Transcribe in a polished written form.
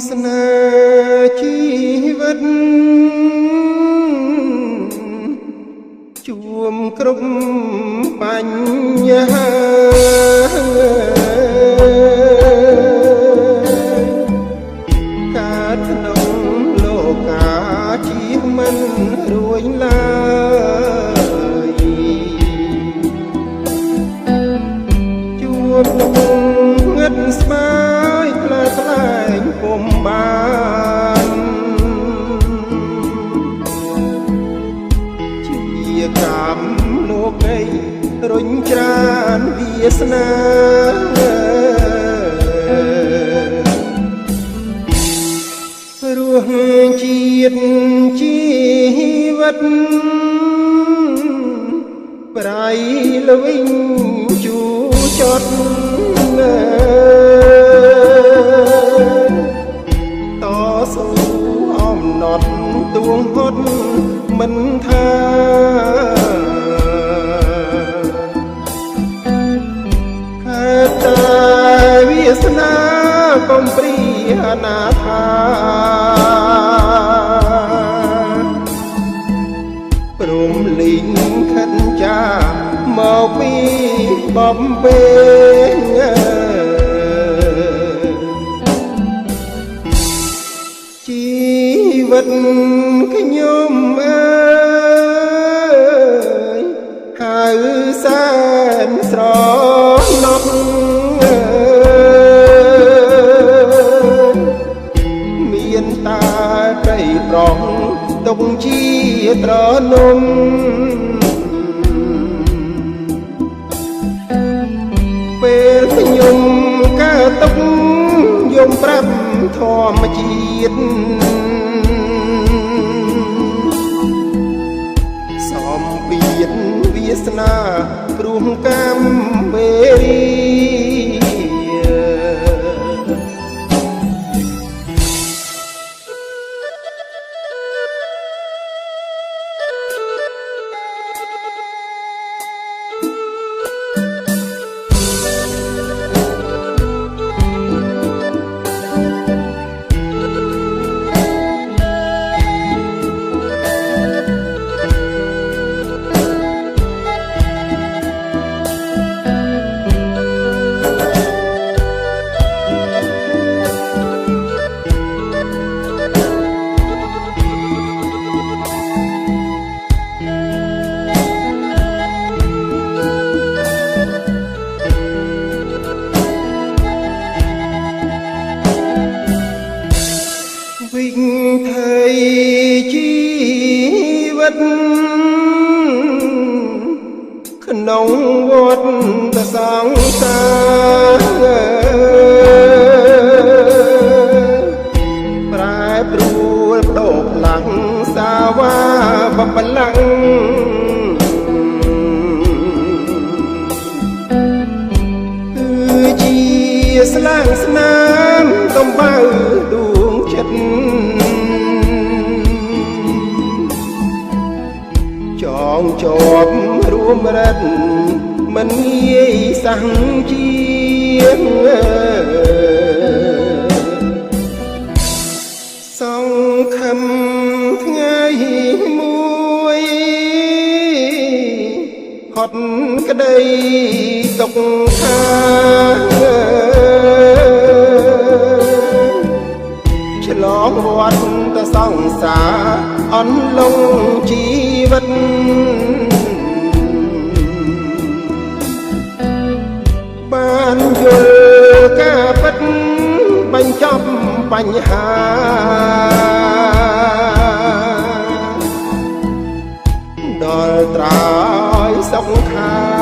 ស្នេហ៍ជីវិតជួមគ្រប់បញ្ហាកើតក្នុងលោកាជាមិនរួញឡើយជួបនឹងងឹតស្មាយផ្លែផ្លែងពុំបានជាកម្មលោកីរុញច្រានវាសនារស់ជាតិជីវិតប្រៃល្វីងជូចត់តស៊ូអំណត់ទួងហត់មិនថាខែតែវាសនាកំព្រីអនាថាព្រមលីងខិនចាមកពីបំពេញជីវិតខ្ញុំអើយហៅសែនស្រណោះមានតាប្តីប្រុសទុកជាត្រនំពេលខ្ញុំកើតទុកយំប្រាប់ធម្មជាតិសំពៀនវាសនាព្រោះកម្មមេរីវិញថៃជីវិតក្នុងវត្តសង្សារប្រែប្រួលបដូរផ្លាំងសាវាបបលាំងគឺជាស្លាងស្នាមតំបៅដួងចិត្តចងជាប់រួមរិទ្ធមិនងាយសាំងជាសង្ឃឹមថ្ងៃមួយហត់ក្តីទុកខាឆ្លងវត្តសង្សារអន់លងជីវិតបានយល់ការពិតបញ្ចប់បញ្ហាដល់ត្រើយសុខខា